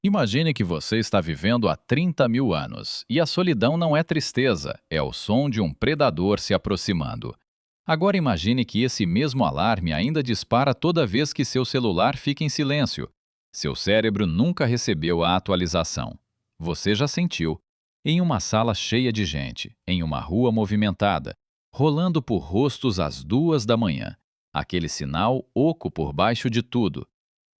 Imagine que você está vivendo há 30 mil anos e a solidão não é tristeza, é o som de um predador se aproximando. Agora imagine que esse mesmo alarme ainda dispara toda vez que seu celular fica em silêncio. Seu cérebro nunca recebeu a atualização. Você já sentiu. Em uma sala cheia de gente, em uma rua movimentada, rolando por rostos às 2 da manhã. Aquele sinal oco por baixo de tudo.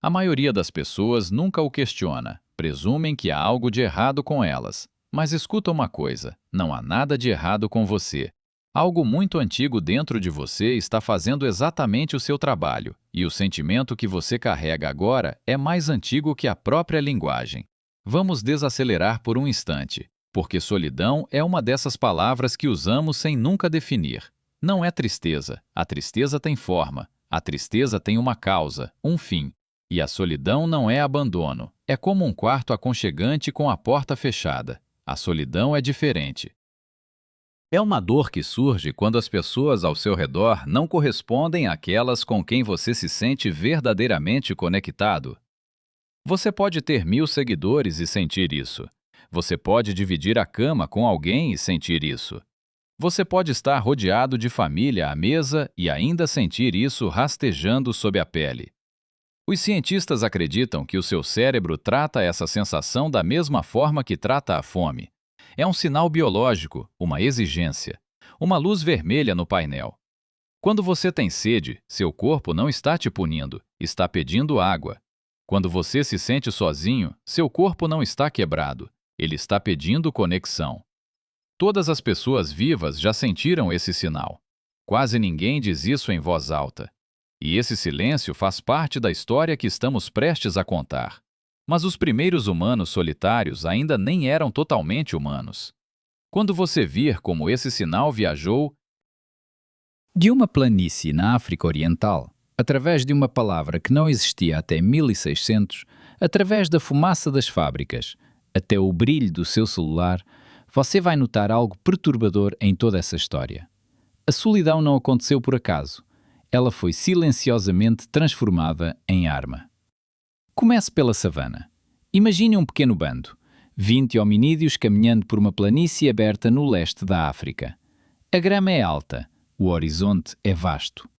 A maioria das pessoas nunca o questiona, presumem que há algo de errado com elas. Mas escuta uma coisa: não há nada de errado com você. Algo muito antigo dentro de você está fazendo exatamente o seu trabalho, e o sentimento que você carrega agora é mais antigo que a própria linguagem. Vamos desacelerar por um instante, porque solidão é uma dessas palavras que usamos sem nunca definir. Não é tristeza, a tristeza tem forma, a tristeza tem uma causa, um fim. E a solidão não é abandono, é como um quarto aconchegante com a porta fechada. A solidão é diferente. É uma dor que surge quando as pessoas ao seu redor não correspondem àquelas com quem você se sente verdadeiramente conectado. Você pode ter 1000 seguidores e sentir isso. Você pode dividir a cama com alguém e sentir isso. Você pode estar rodeado de família à mesa e ainda sentir isso rastejando sob a pele. Os cientistas acreditam que o seu cérebro trata essa sensação da mesma forma que trata a fome. É um sinal biológico, uma exigência, uma luz vermelha no painel. Quando você tem sede, seu corpo não está te punindo, está pedindo água. Quando você se sente sozinho, seu corpo não está quebrado, ele está pedindo conexão. Todas as pessoas vivas já sentiram esse sinal. Quase ninguém diz isso em voz alta. E esse silêncio faz parte da história que estamos prestes a contar. Mas os primeiros humanos solitários ainda nem eram totalmente humanos. Quando você vir como esse sinal viajou de uma planície na África Oriental, através de uma palavra que não existia até 1600, através da fumaça das fábricas, até o brilho do seu celular, você vai notar algo perturbador em toda essa história. A solidão não aconteceu por acaso. Ela foi silenciosamente transformada em arma. Comece pela savana. Imagine um pequeno bando, 20 hominídeos caminhando por uma planície aberta no leste da África. A grama é alta, o horizonte é vasto.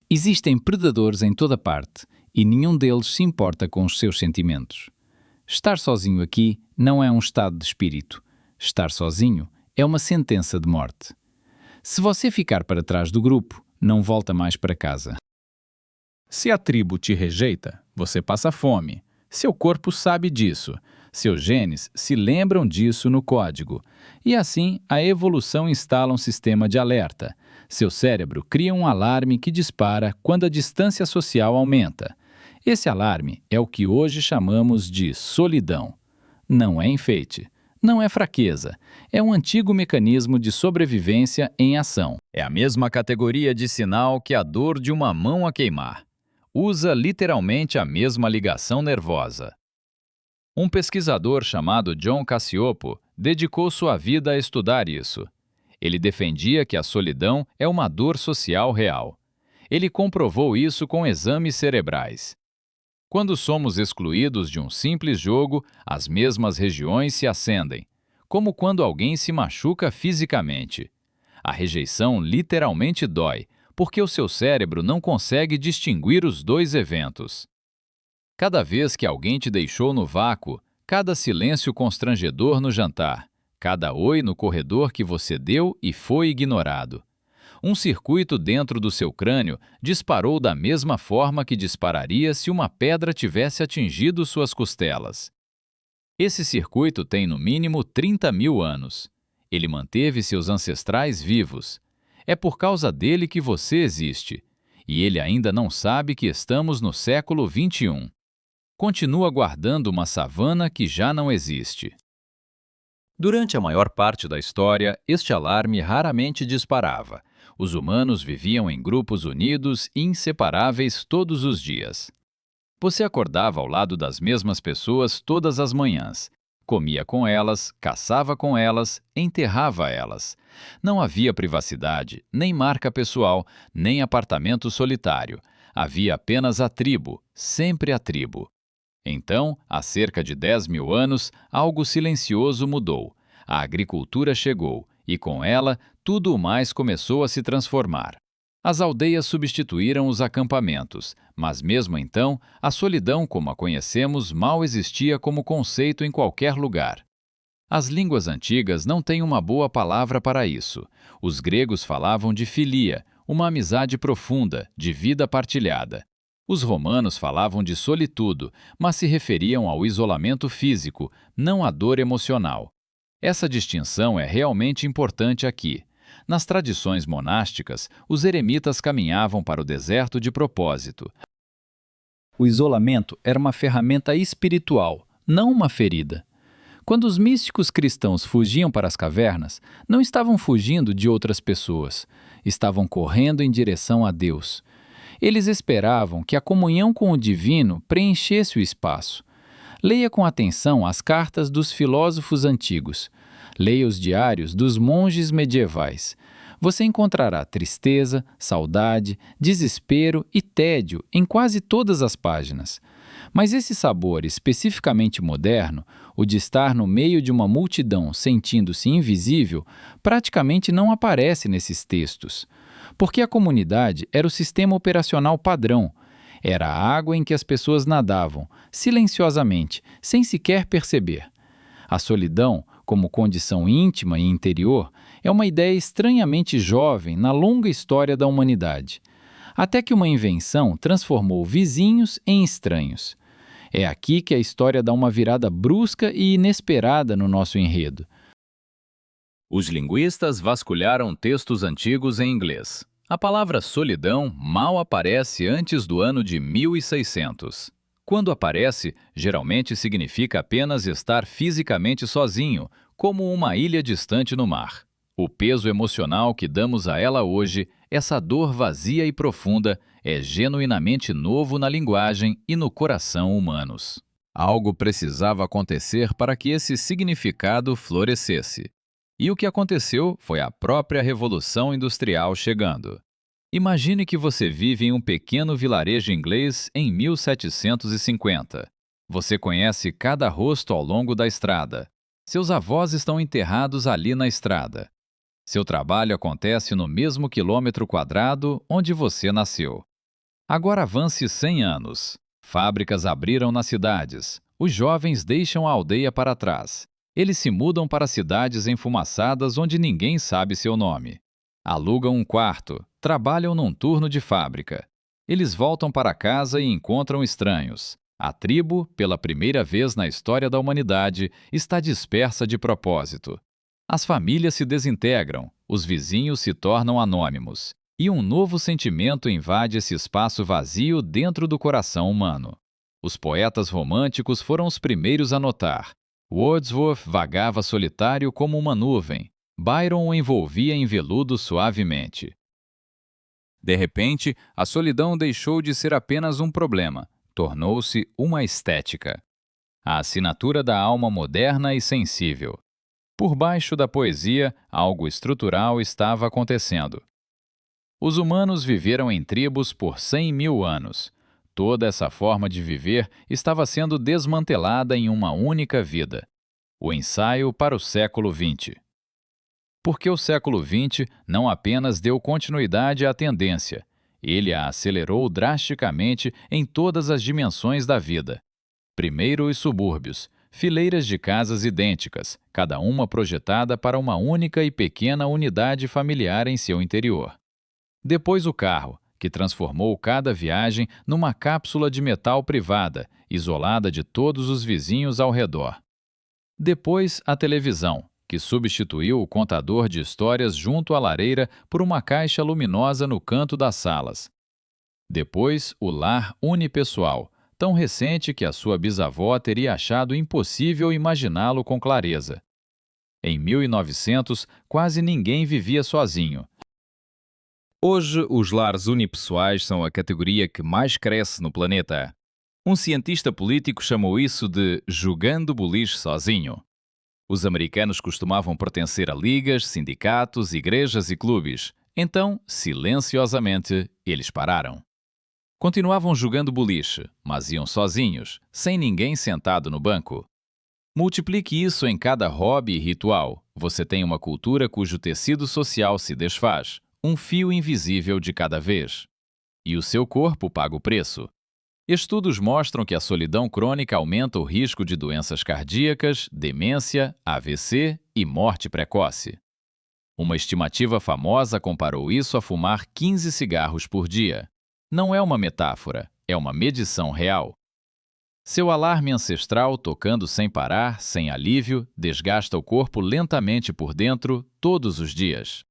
Existem predadores em toda parte e nenhum deles se importa com os seus sentimentos. Estar sozinho aqui não é um estado de espírito. Estar sozinho é uma sentença de morte. Se você ficar para trás do grupo, não volta mais para casa. Se a tribo te rejeita, você passa fome. Seu corpo sabe disso. Seus genes se lembram disso no código. E assim, a evolução instala um sistema de alerta. Seu cérebro cria um alarme que dispara quando a distância social aumenta. Esse alarme é o que hoje chamamos de solidão. Não é enfeite. Não é fraqueza, é um antigo mecanismo de sobrevivência em ação. É a mesma categoria de sinal que a dor de uma mão a queimar. Usa literalmente a mesma ligação nervosa. Um pesquisador chamado John Cacioppo dedicou sua vida a estudar isso. Ele defendia que a solidão é uma dor social real. Ele comprovou isso com exames cerebrais. Quando somos excluídos de um simples jogo, as mesmas regiões se acendem, como quando alguém se machuca fisicamente. A rejeição literalmente dói, porque o seu cérebro não consegue distinguir os dois eventos. Cada vez que alguém te deixou no vácuo, cada silêncio constrangedor no jantar, cada oi no corredor que você deu e foi ignorado. Um circuito dentro do seu crânio disparou da mesma forma que dispararia se uma pedra tivesse atingido suas costelas. Esse circuito tem no mínimo 30 mil anos. Ele manteve seus ancestrais vivos. É por causa dele que você existe. E ele ainda não sabe que estamos no século XXI. Continua guardando uma savana que já não existe. Durante a maior parte da história, este alarme raramente disparava. Os humanos viviam em grupos unidos e inseparáveis todos os dias. Você acordava ao lado das mesmas pessoas todas as manhãs. Comia com elas, caçava com elas, enterrava elas. Não havia privacidade, nem marca pessoal, nem apartamento solitário. Havia apenas a tribo, sempre a tribo. Então, há cerca de 10 mil anos, algo silencioso mudou. A agricultura chegou, e com ela, tudo o mais começou a se transformar. As aldeias substituíram os acampamentos, mas mesmo então, a solidão como a conhecemos mal existia como conceito em qualquer lugar. As línguas antigas não têm uma boa palavra para isso. Os gregos falavam de filia, uma amizade profunda, de vida partilhada. Os romanos falavam de solitudo, mas se referiam ao isolamento físico, não à dor emocional. Essa distinção é realmente importante aqui. Nas tradições monásticas, os eremitas caminhavam para o deserto de propósito. O isolamento era uma ferramenta espiritual, não uma ferida. Quando os místicos cristãos fugiam para as cavernas, não estavam fugindo de outras pessoas, estavam correndo em direção a Deus. Eles esperavam que a comunhão com o divino preenchesse o espaço. Leia com atenção as cartas dos filósofos antigos. Leia os diários dos monges medievais. Você encontrará tristeza, saudade, desespero e tédio em quase todas as páginas. Mas esse sabor especificamente moderno, o de estar no meio de uma multidão sentindo-se invisível, praticamente não aparece nesses textos. Porque a comunidade era o sistema operacional padrão. Era a água em que as pessoas nadavam, silenciosamente, sem sequer perceber. A solidão, como condição íntima e interior, é uma ideia estranhamente jovem na longa história da humanidade. Até que uma invenção transformou vizinhos em estranhos. É aqui que a história dá uma virada brusca e inesperada no nosso enredo. Os linguistas vasculharam textos antigos em inglês. A palavra solidão mal aparece antes do ano de 1600. Quando aparece, geralmente significa apenas estar fisicamente sozinho, como uma ilha distante no mar. O peso emocional que damos a ela hoje, essa dor vazia e profunda, é genuinamente novo na linguagem e no coração humanos. Algo precisava acontecer para que esse significado florescesse. E o que aconteceu foi a própria Revolução Industrial chegando. Imagine que você vive em um pequeno vilarejo inglês em 1750. Você conhece cada rosto ao longo da estrada. Seus avós estão enterrados ali na estrada. Seu trabalho acontece no mesmo quilômetro quadrado onde você nasceu. Agora avance 100 anos. Fábricas abriram nas cidades. Os jovens deixam a aldeia para trás. Eles se mudam para cidades enfumaçadas onde ninguém sabe seu nome. Alugam um quarto, trabalham num turno de fábrica. Eles voltam para casa e encontram estranhos. A tribo, pela primeira vez na história da humanidade, está dispersa de propósito. As famílias se desintegram, os vizinhos se tornam anônimos, e um novo sentimento invade esse espaço vazio dentro do coração humano. Os poetas românticos foram os primeiros a notar. Wordsworth vagava solitário como uma nuvem. Byron o envolvia em veludo suavemente. De repente, a solidão deixou de ser apenas um problema, tornou-se uma estética. A assinatura da alma moderna e sensível. Por baixo da poesia, algo estrutural estava acontecendo. Os humanos viveram em tribos por 100 mil anos. Toda essa forma de viver estava sendo desmantelada em uma única vida. O ensaio para o século XX. Porque o século XX não apenas deu continuidade à tendência, ele a acelerou drasticamente em todas as dimensões da vida. Primeiro os subúrbios, fileiras de casas idênticas, cada uma projetada para uma única e pequena unidade familiar em seu interior. Depois o carro, que transformou cada viagem numa cápsula de metal privada, isolada de todos os vizinhos ao redor. Depois a televisão, que substituiu o contador de histórias junto à lareira por uma caixa luminosa no canto das salas. Depois o lar unipessoal, tão recente que a sua bisavó teria achado impossível imaginá-lo com clareza. Em 1900, quase ninguém vivia sozinho. Hoje, os lares unipessoais são a categoria que mais cresce no planeta. Um cientista político chamou isso de jogando boliche sozinho. Os americanos costumavam pertencer a ligas, sindicatos, igrejas e clubes. Então, silenciosamente, eles pararam. Continuavam jogando boliche, mas iam sozinhos, sem ninguém sentado no banco. Multiplique isso em cada hobby e ritual. Você tem uma cultura cujo tecido social se desfaz, um fio invisível de cada vez. E o seu corpo paga o preço. Estudos mostram que a solidão crônica aumenta o risco de doenças cardíacas, demência, AVC e morte precoce. Uma estimativa famosa comparou isso a fumar 15 cigarros por dia. Não é uma metáfora, é uma medição real. Seu alarme ancestral, tocando sem parar, sem alívio, desgasta o corpo lentamente por dentro, todos os dias.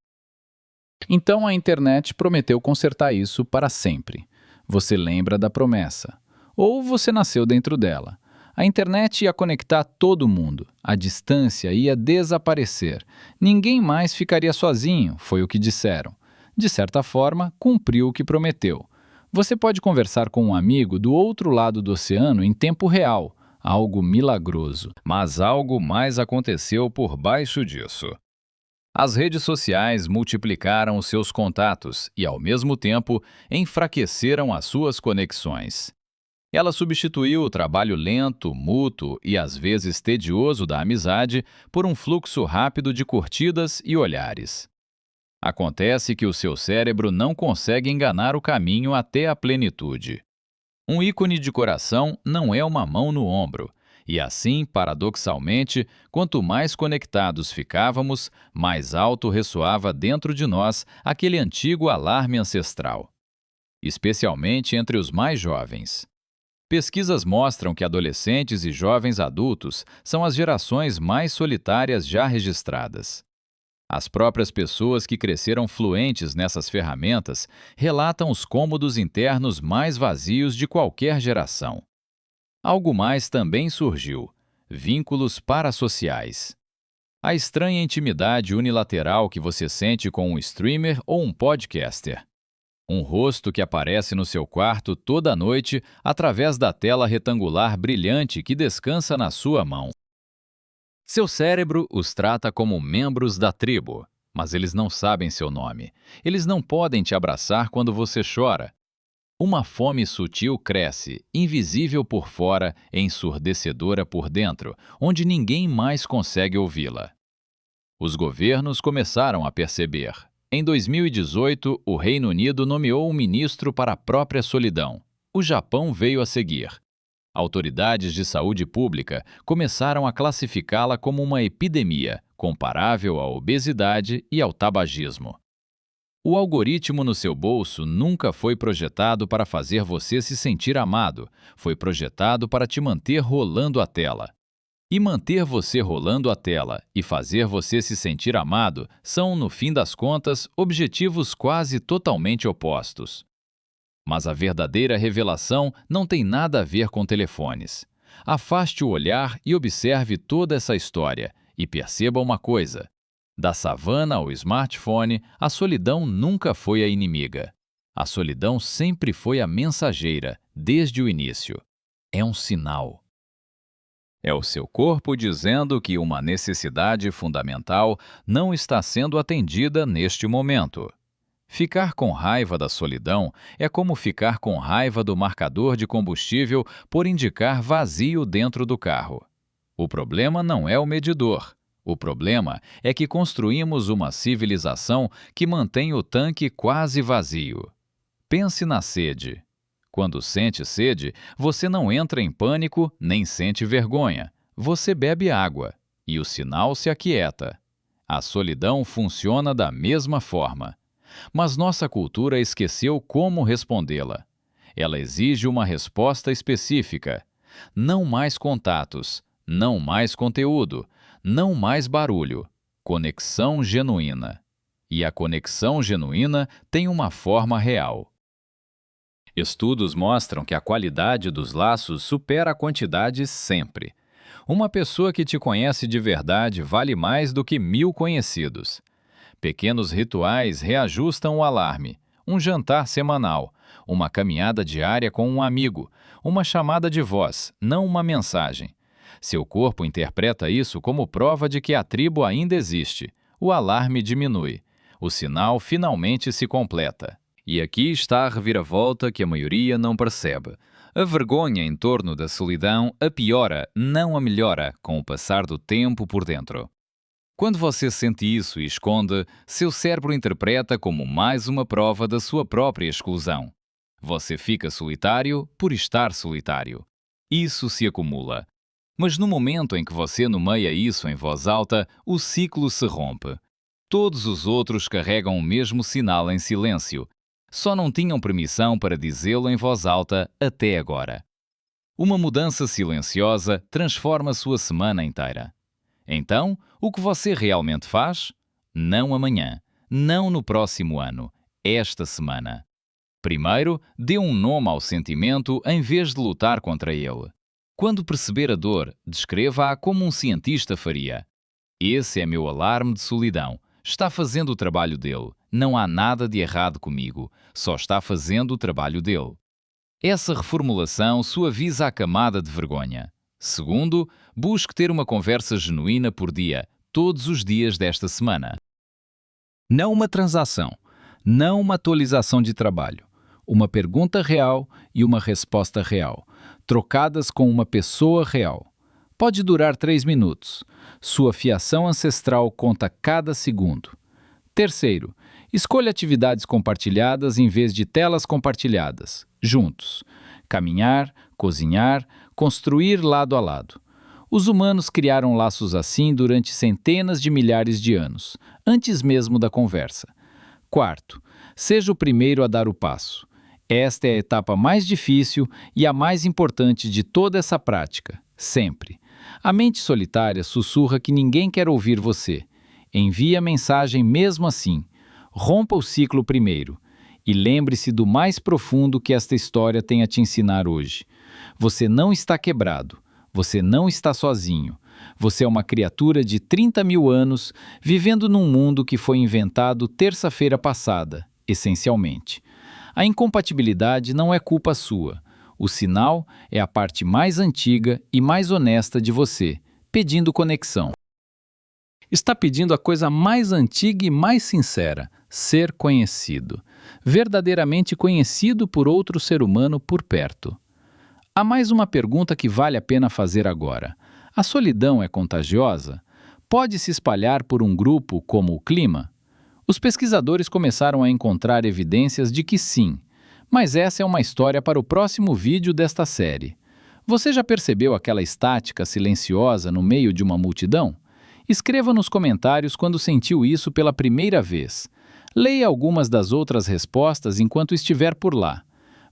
Então a internet prometeu consertar isso para sempre. Você lembra da promessa. Ou você nasceu dentro dela. A internet ia conectar todo mundo. A distância ia desaparecer. Ninguém mais ficaria sozinho, foi o que disseram. De certa forma, cumpriu o que prometeu. Você pode conversar com um amigo do outro lado do oceano em tempo real, algo milagroso. Mas algo mais aconteceu por baixo disso. As redes sociais multiplicaram os seus contatos e, ao mesmo tempo, enfraqueceram as suas conexões. Ela substituiu o trabalho lento, mútuo e às vezes tedioso da amizade por um fluxo rápido de curtidas e olhares. Acontece que o seu cérebro não consegue enganar o caminho até a plenitude. Um ícone de coração não é uma mão no ombro, e assim, paradoxalmente, quanto mais conectados ficávamos, mais alto ressoava dentro de nós aquele antigo alarme ancestral. Especialmente entre os mais jovens. Pesquisas mostram que adolescentes e jovens adultos são as gerações mais solitárias já registradas. As próprias pessoas que cresceram fluentes nessas ferramentas relatam os cômodos internos mais vazios de qualquer geração. Algo mais também surgiu: vínculos parassociais. A estranha intimidade unilateral que você sente com um streamer ou um podcaster. Um rosto que aparece no seu quarto toda noite através da tela retangular brilhante que descansa na sua mão. Seu cérebro os trata como membros da tribo, mas eles não sabem seu nome. Eles não podem te abraçar quando você chora. Uma fome sutil cresce, invisível por fora, ensurdecedora por dentro, onde ninguém mais consegue ouvi-la. Os governos começaram a perceber. Em 2018, o Reino Unido nomeou um ministro para a própria solidão. O Japão veio a seguir. Autoridades de saúde pública começaram a classificá-la como uma epidemia, comparável à obesidade e ao tabagismo. O algoritmo no seu bolso nunca foi projetado para fazer você se sentir amado, foi projetado para te manter rolando a tela. E manter você rolando a tela e fazer você se sentir amado são, no fim das contas, objetivos quase totalmente opostos. Mas a verdadeira revelação não tem nada a ver com telefones. Afaste o olhar e observe toda essa história, e perceba uma coisa: da savana ao smartphone, a solidão nunca foi a inimiga. A solidão sempre foi a mensageira, desde o início. É um sinal. É o seu corpo dizendo que uma necessidade fundamental não está sendo atendida neste momento. Ficar com raiva da solidão é como ficar com raiva do marcador de combustível por indicar vazio dentro do carro. O problema não é o medidor. O problema é que construímos uma civilização que mantém o tanque quase vazio. Pense na sede. Quando sente sede, você não entra em pânico nem sente vergonha. Você bebe água e o sinal se aquieta. A solidão funciona da mesma forma. Mas nossa cultura esqueceu como respondê-la. Ela exige uma resposta específica. Não mais contatos, não mais conteúdo, não mais barulho. Conexão genuína. E a conexão genuína tem uma forma real. Estudos mostram que a qualidade dos laços supera a quantidade sempre. Uma pessoa que te conhece de verdade vale mais do que 1000 conhecidos. Pequenos rituais reajustam o alarme, um jantar semanal, uma caminhada diária com um amigo, uma chamada de voz, não uma mensagem. Seu corpo interpreta isso como prova de que a tribo ainda existe. O alarme diminui. O sinal finalmente se completa. E aqui está a reviravolta que a maioria não percebe. A vergonha em torno da solidão a piora, não a melhora, com o passar do tempo por dentro. Quando você sente isso e esconde, seu cérebro interpreta como mais uma prova da sua própria exclusão. Você fica solitário por estar solitário. Isso se acumula. Mas no momento em que você nomeia isso em voz alta, o ciclo se rompe. Todos os outros carregam o mesmo sinal em silêncio. Só não tinham permissão para dizê-lo em voz alta até agora. Uma mudança silenciosa transforma sua semana inteira. Então, o que você realmente faz? Não amanhã, não no próximo ano, esta semana. Primeiro, dê um nome ao sentimento em vez de lutar contra ele. Quando perceber a dor, descreva-a como um cientista faria. Esse é meu alarme de solidão. Está fazendo o trabalho dele. Não há nada de errado comigo. Só está fazendo o trabalho dele. Essa reformulação suaviza a camada de vergonha. Segundo, busque ter uma conversa genuína por dia, todos os dias desta semana. Não uma transação, não uma atualização de trabalho. Uma pergunta real e uma resposta real, trocadas com uma pessoa real. Pode durar 3 minutos. Sua fiação ancestral conta cada segundo. Terceiro, escolha atividades compartilhadas em vez de telas compartilhadas, juntos. Caminhar, cozinhar, construir lado a lado. Os humanos criaram laços assim durante centenas de milhares de anos, antes mesmo da conversa. Quarto, seja o primeiro a dar o passo. Esta é a etapa mais difícil e a mais importante de toda essa prática, sempre. A mente solitária sussurra que ninguém quer ouvir você. Envie a mensagem mesmo assim. Rompa o ciclo primeiro. E lembre-se do mais profundo que esta história tem a te ensinar hoje. Você não está quebrado. Você não está sozinho. Você é uma criatura de 30 mil anos vivendo num mundo que foi inventado terça-feira passada, essencialmente. A incompatibilidade não é culpa sua. O sinal é a parte mais antiga e mais honesta de você, pedindo conexão. Está pedindo a coisa mais antiga e mais sincera, ser conhecido. Verdadeiramente conhecido por outro ser humano por perto. Há mais uma pergunta que vale a pena fazer agora. A solidão é contagiosa? Pode se espalhar por um grupo como o clima? Os pesquisadores começaram a encontrar evidências de que sim, mas essa é uma história para o próximo vídeo desta série. Você já percebeu aquela estática silenciosa no meio de uma multidão? Escreva nos comentários quando sentiu isso pela primeira vez. Leia algumas das outras respostas enquanto estiver por lá.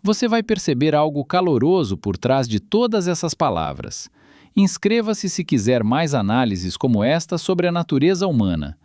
Você vai perceber algo caloroso por trás de todas essas palavras. Inscreva-se se quiser mais análises como esta sobre a natureza humana.